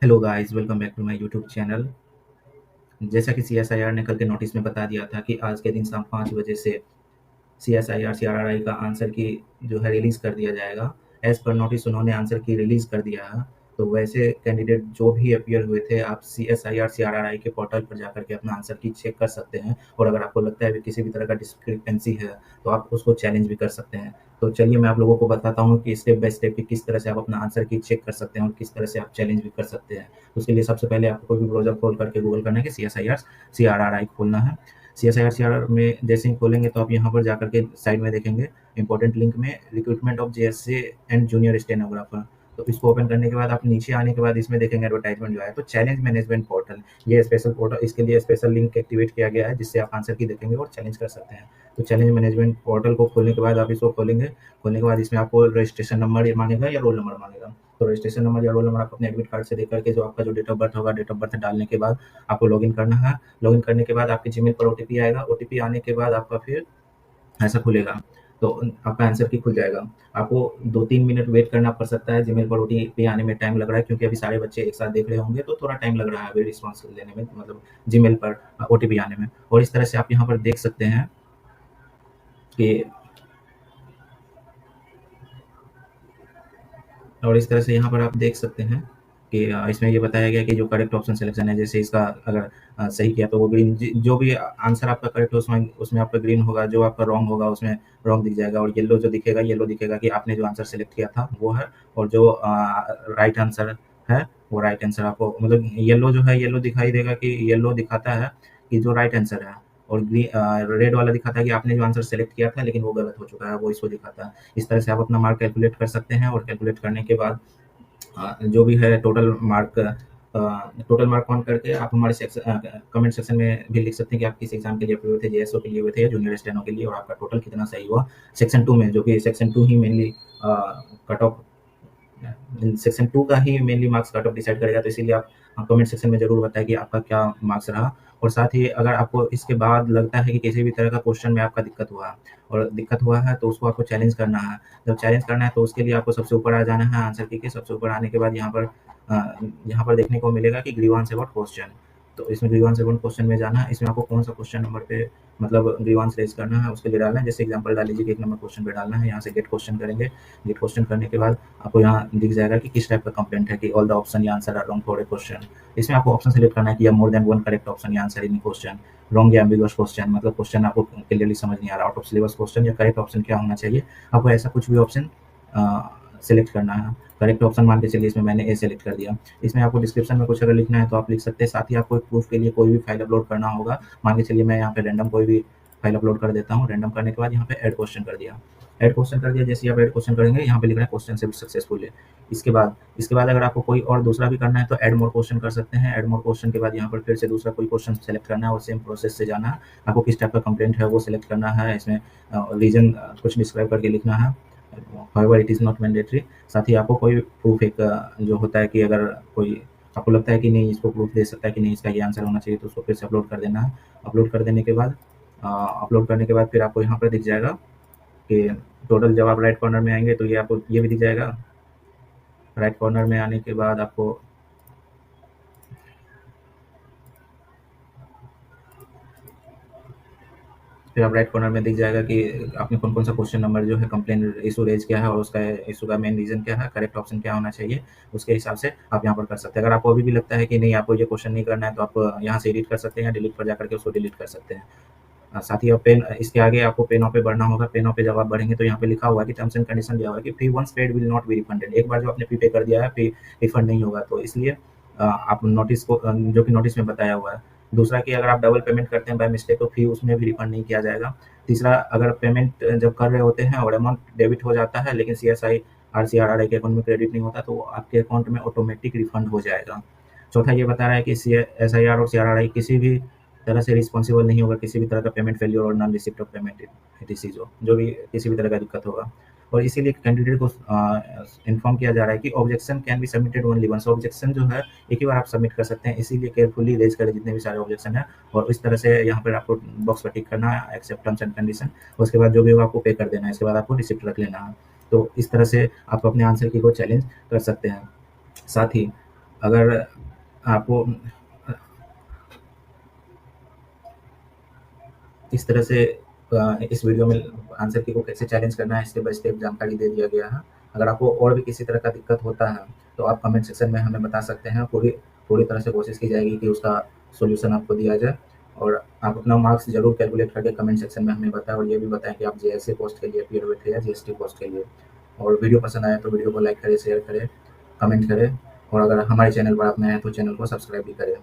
Hello guys, welcome back to my YouTube channel. जैसा कि CSIR ने कल के नोटिस में बता दिया था कि आज के दिन शाम 5 बजे से सीएसआईआर सीआरआरआई का आंसर की जो है रिलीज़ कर दिया जाएगा। एज़ पर नोटिस उन्होंने आंसर की रिलीज़ कर दिया है। तो वैसे कैंडिडेट जो भी अपीयर हुए थे, आप सीएसआईआर सीआरआरआई के पोर्टल पर जाकर के अपना आंसर की चेक कर सकते हैं और अगर आपको लगता है कि किसी भी तरह का डिस्क्रिपेंसी है, तो आप उसको चैलेंज भी कर सकते हैं। तो चलिए मैं आप लोगों को बताता हूँ कि स्टेप बाय स्टेप कि किस तरह से आप अपना आंसर की चेक कर सकते हैं और किस तरह से आप चैलेंज भी कर सकते हैं। उसके लिए सबसे पहले आपको कोई भी ब्राउज़र खोल करके गूगल करना है कि सीएसआईआर सीआरआरआई खोलना है। सीएसआईआर में जैसे ही खोलेंगे तो आप यहाँ पर जाकर के साइड में देखेंगे इंपॉर्टेंट लिंक में recruitment of JSA and junior stenographer. तो इसको ओपन करने के बाद आप नीचे आने के बाद इसमें देखेंगे एडवर्टाइजमेंट जो है तो चैलेंज मैनेजमेंट पोर्टल, ये स्पेशल पोर्टल, इसके लिए स्पेशल लिंक एक्टिवेट किया गया है जिससे आप आंसर की देखेंगे और चैलेंज कर सकते हैं। तो चैलेंज मैनेजमेंट पोर्टल को खोलने के बाद आप इसको खोलेंगे। खोलने के बाद इसमें आपको रजिस्ट्रेशन नंबर ये मांगेगा या रोल नंबर मांगेगा। तो रजिस्ट्रेशन नंबर या रोल नंबर आप अपने एडमिट कार्ड से देकर के जो आपका जो डेट ऑफ बर्थ होगा, डेट ऑफ बर्थ डालने के बाद आपको लॉगिन करना है। लॉगिन करने के बाद आपके जीमेल पर ओटीपी आएगा। ओटीपी आने के बाद आपका फिर ऐसा खुलेगा, तो आपका आंसर की खुल जाएगा। आपको 2-3 मिनट वेट करना पड़ सकता है, जीमेल पर ओटीपी आने में टाइम लग रहा है क्योंकि अभी सारे बच्चे एक साथ देख रहे होंगे तो थोड़ा टाइम लग रहा है अभी रिस्पॉन्स लेने में, मतलब जीमेल पर ओटीपी आने में। और इस तरह से आप यहाँ पर देख सकते हैं कि और इस तरह से यहाँ पर आप देख सकते हैं कि इसमें ये बताया गया कि जो करेक्ट ऑप्शन सिलेक्शन है, जैसे इसका अगर सही किया तो वो ग्रीन, जो भी आंसर आपका करेक्ट है उसमें उसमें आपका ग्रीन होगा, जो आपका रॉन्ग होगा उसमें रॉन्ग दिख जाएगा, और येलो जो दिखेगा, येलो दिखेगा कि आपने जो आंसर सेलेक्ट किया था वो है, और जो राइट आंसर है वो राइट आंसर आपको, मतलब येलो जो है येलो दिखाई देगा कि येलो दिखाता है कि जो राइट आंसर है, और रेड वाला दिखाता है कि आपने जो आंसर सेलेक्ट किया था लेकिन वो गलत हो चुका है, वो इसको दिखाता है। इस तरह से आप अपना मार्क कैलकुलेट कर सकते हैं और कैलकुलेट करने के बाद जो भी है टोटल मार्क काउंट करके आप हमारे कमेंट सेक्शन में भी लिख सकते हैं कि आप किस एग्जाम के लिए अप्लाई हुए थे, जेएसओ के लिए हुए थे या जूनियर स्टेनो के लिए, और आपका टोटल कितना सही हुआ सेक्शन 2 में, जो कि सेक्शन 2 ही मेनली कट ऑफ सेक्शन 2 का ही mainly marks cut off decide करेगा। तो इसीलिए आप कमेंट सेक्शन में ज़रूर बताएं कि आपका क्या मार्क्स रहा। और साथ ही अगर आपको इसके बाद लगता है कि किसी भी तरह का क्वेश्चन में आपका दिक्कत हुआ और दिक्कत हुआ है तो उसको आपको चैलेंज करना है। जब चैलेंज करना है तो उसके लिए आपको सबसे ऊपर आ जाना है आंसर की के। सबसे ऊपर आने के बाद यहाँ पर देखने को मिलेगा कि ग्रीवांस अबाउट क्वेश्चन। तो इसमें ग्रीवांस अबाउट क्वेश्चन में जाना है। इसमें आपको कौन सा क्वेश्चन नंबर पे मतलब ग्रीवांस रेज करना है उसके लिए डालना है। जैसे एग्जांपल डाल लीजिए कि 1 नंबर क्वेश्चन पे डालना है, यहाँ से गेट क्वेश्चन करेंगे। गेट क्वेश्चन करने के बाद आपको यहाँ दिख जाएगा कि किस टाइप का कंप्लेंट है, कि ऑल द ऑप्शन या answer are wrong for a question. इसमें आपको ऑप्शन सेलेक्ट करना है कि या more than one correct option या आंसर इन क्वेश्चन, रॉन्ग या एम्बिगुअस क्वेश्चन, मतलब क्वेश्चन आपको क्लियरली समझ नहीं आ रहा, आउट ऑफ सिलेबस क्वेश्चन, या करेक्ट ऑप्शन क्या होना चाहिए। आपको ऐसा कुछ भी ऑप्शन सेलेक्ट करना है। करेक्ट ऑप्शन मान के चलिए इसमें मैंने ए सेलेक्ट कर दिया। इसमें आपको डिस्क्रिप्शन में कुछ अगर लिखना है तो आप लिख सकते हैं। साथ ही आपको प्रूफ के लिए कोई भी फाइल अपलोड करना होगा। मान के चलिए मैं यहाँ पे रैंडम कोई भी फाइल अपलोड कर देता हूँ। रैंडम करने के बाद यहाँ पे ऐड क्वेश्चन कर दिया। ऐड क्वेश्चन कर दिया, जैसे ही आप ऐड क्वेश्चन करेंगे यहाँ पे लिख रहा है क्वेश्चन से भी सक्सेसफुल है। इसके बाद अगर आपको कोई और दूसरा भी करना है तो ऐड मोर क्वेश्चन कर सकते हैं। ऐड मोर क्वेश्चन के बाद यहाँ पर फिर से दूसरा कोई क्वेश्चन सेलेक्ट करना है और सेम प्रोसेस से जाना है। आपको किस टाइप का कंप्लेंट है वो सिलेक्ट करना है। इसमें रीजन कुछ डिस्क्राइब करके लिखना है। However it is not mandatory. साथ ही आपको कोई प्रूफ एक जो होता है कि अगर कोई आपको लगता है कि नहीं इसको प्रूफ दे सकता है कि नहीं इसका ये आंसर होना चाहिए तो उसको फिर से अपलोड कर देना है। अपलोड कर देने के बाद फिर आपको यहाँ पर दिख जाएगा कि टोटल, जब आप राइट कॉर्नर में आएंगे तो ये आपको ये भी दिख जाएगा। राइट कॉर्नर में आने के बाद आपको फिर आप राइट कॉर्नर में दिख जाएगा कि आपने कौन कौन सा क्वेश्चन नंबर जो है कंप्लेन इशू रेज किया है और उसका इशू का मेन रीज़न क्या है, करेक्ट ऑप्शन क्या होना चाहिए, उसके हिसाब से आप यहाँ पर कर सकते हैं। अगर आपको अभी भी लगता है कि नहीं आपको ये क्वेश्चन नहीं करना है तो आप यहाँ से एडिट कर सकते हैं या डिलीट पर जाकर के उसको डिलीट कर सकते हैं। साथ ही आप पेन, इसके आगे आपको पेनों पे बढ़ना होगा। पेनों पे जब आप बढ़ेंगे तो यहाँ पे लिखा हुआ है कि टर्म्स एंड कंडीशन दिया हुआ है कि fee once paid will not be refunded. एक बार जो आपने फी पे कर दिया है फी रिफंड नहीं होगा, तो इसलिए आप नोटिस को जो कि नोटिस में बताया हुआ है। दूसरा कि अगर आप डबल पेमेंट करते हैं बाय मिस्टेक तो फी उसमें भी रिफंड नहीं किया जाएगा। तीसरा, अगर पेमेंट जब कर रहे होते हैं और अमाउंट डेबिट हो जाता है लेकिन CSI R C R R I के अकाउंट में क्रेडिट नहीं होता तो आपके अकाउंट में ऑटोमेटिक रिफंड हो जाएगा। चौथा ये बता रहा है कि सी एस आई आर और सी आर आर आई किसी भी तरह से रिस्पॉन्सिबल नहीं होगा किसी भी तरह का पेमेंट फेलियर और non receipt of payment etc जो भी किसी भी तरह का दिक्कत होगा। और इसीलिए कैंडिडेट को इन्फॉर्म किया जा रहा है कि objection can be submitted only once. Objection जो है एक ही बार आप सबमिट कर सकते हैं, इसीलिए केयरफुली रेज करें जितने भी सारे ऑब्जेक्शन है। और इस तरह से यहाँ पर आपको बॉक्स पर टिक करना है एक्सेप्ट टर्म्स एंड कंडीशन। उसके बाद जो भी होगा आपको पे कर देना है। इसके बाद आपको रिसिप्ट रख लेना है। तो इस तरह से आप अपने आंसर की को चैलेंज कर सकते हैं। साथ ही अगर आपको इस तरह से इस वीडियो में आंसर की को कैसे चैलेंज करना है स्टेप बाय स्टेप जानकारी दे दिया गया है। अगर आपको और भी किसी तरह का दिक्कत होता है तो आप कमेंट सेक्शन में हमें बता सकते हैं। पूरी पूरी तरह से कोशिश की जाएगी कि उसका सॉल्यूशन आपको दिया जाए और आप अपना मार्क्स ज़रूर कैलकुलेट करके कमेंट सेक्शन में हमें बताएं और ये भी बताएं कि आप जेएससी पोस्ट के लिए अपीयर हुए थे या जीएसटी पोस्ट के लिए। और वीडियो पसंद आया तो वीडियो को लाइक करें, शेयर करें, कमेंट करें और अगर हमारे चैनल पर आप नए हैं तो चैनल को सब्सक्राइब भी करें।